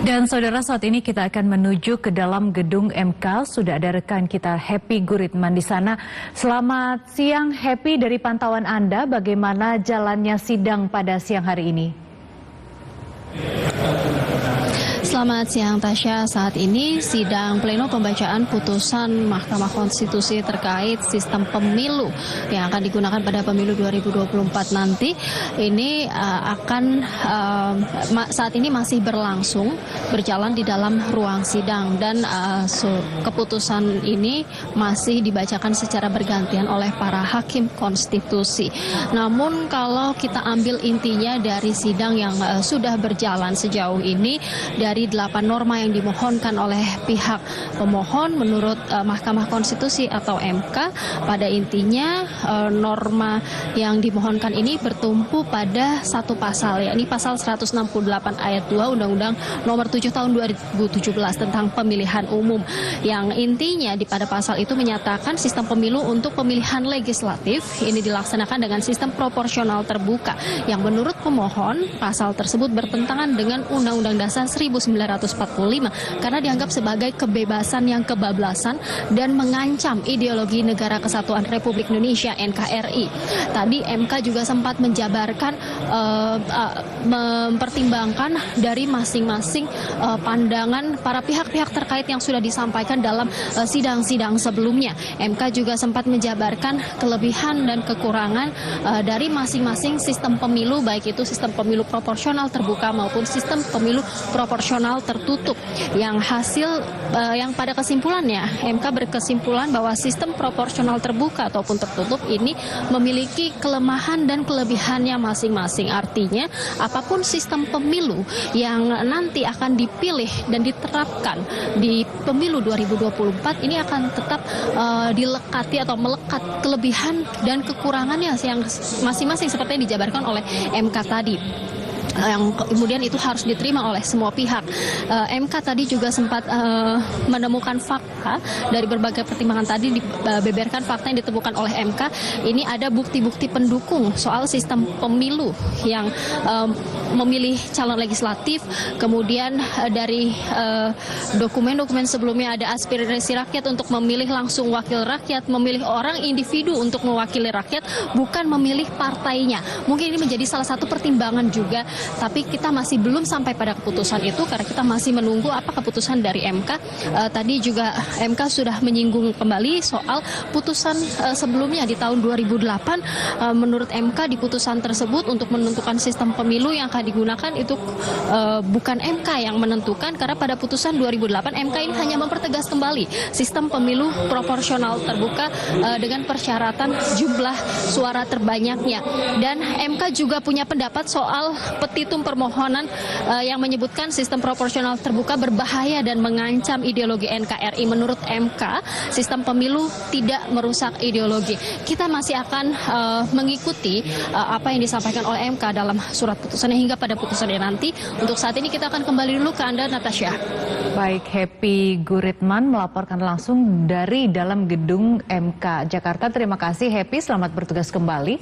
Dan saudara, saat ini kita akan menuju ke dalam gedung MK. Sudah ada rekan kita Happy Guritman di sana. Selamat siang Happy, dari pantauan Anda bagaimana jalannya sidang pada siang hari ini? Selamat siang Tasya, saat ini sidang pleno pembacaan putusan Mahkamah Konstitusi terkait sistem pemilu yang akan digunakan pada pemilu 2024 nanti. Ini saat ini masih berjalan di dalam ruang sidang, dan keputusan ini masih dibacakan secara bergantian oleh para hakim konstitusi. Namun kalau kita ambil intinya dari sidang yang sudah berjalan sejauh ini, dari 8 norma yang dimohonkan oleh pihak pemohon menurut Mahkamah Konstitusi atau MK, pada intinya norma yang dimohonkan ini bertumpu pada satu pasal, yakni pasal 168 ayat 2 Undang-Undang Nomor 7 Tahun 2017 tentang pemilihan umum, yang intinya pada pasal itu menyatakan sistem pemilu untuk pemilihan legislatif ini dilaksanakan dengan sistem proporsional terbuka, yang menurut pemohon pasal tersebut bertentangan dengan Undang-Undang Dasar 1945 karena dianggap sebagai kebebasan yang kebablasan dan mengancam ideologi Negara Kesatuan Republik Indonesia NKRI. Tadi MK juga sempat menjabarkan mempertimbangkan dari masing-masing pandangan para pihak-pihak terkait yang sudah disampaikan dalam sidang-sidang sebelumnya. MK juga sempat menjabarkan kelebihan dan kekurangan dari masing-masing sistem pemilu, baik itu sistem pemilu proporsional terbuka maupun sistem pemilu proporsional tertutup, yang pada kesimpulannya MK berkesimpulan bahwa sistem proporsional terbuka ataupun tertutup ini memiliki kelemahan dan kelebihannya masing-masing. Artinya apapun sistem pemilu yang nanti akan dipilih dan diterapkan di pemilu 2024 ini akan tetap dilekati atau melekat kelebihan dan kekurangannya yang masing-masing seperti yang dijabarkan oleh MK tadi, yang kemudian itu harus diterima oleh semua pihak. MK tadi juga sempat menemukan fakta dari berbagai pertimbangan tadi, dibeberkan fakta yang ditemukan oleh MK. Ini ada bukti-bukti pendukung soal sistem pemilu yang memilih calon legislatif, kemudian dari dokumen-dokumen sebelumnya ada aspirasi rakyat untuk memilih langsung wakil rakyat, memilih orang individu untuk mewakili rakyat, bukan memilih partainya. Mungkin ini menjadi salah satu pertimbangan juga, tapi kita masih belum sampai pada keputusan itu karena kita masih menunggu apa keputusan dari MK. Tadi juga MK sudah menyinggung kembali soal putusan sebelumnya di tahun 2008. Menurut MK di putusan tersebut untuk menentukan sistem pemilu yang akan digunakan itu bukan MK yang menentukan, karena pada putusan 2008 MK ini hanya mempertegas kembali sistem pemilu proporsional terbuka dengan persyaratan jumlah suara terbanyaknya. Dan MK juga punya pendapat soal petitum permohonan yang menyebutkan sistem proporsional terbuka berbahaya dan mengancam ideologi NKRI. Menurut MK, sistem pemilu tidak merusak ideologi. Kita masih akan mengikuti apa yang disampaikan oleh MK dalam surat putusannya hingga pada putusannya nanti. Untuk saat ini kita akan kembali dulu ke Anda, Natasha. Baik, Happy Guritman melaporkan langsung dari dalam gedung MK Jakarta. Terima kasih Happy, selamat bertugas kembali.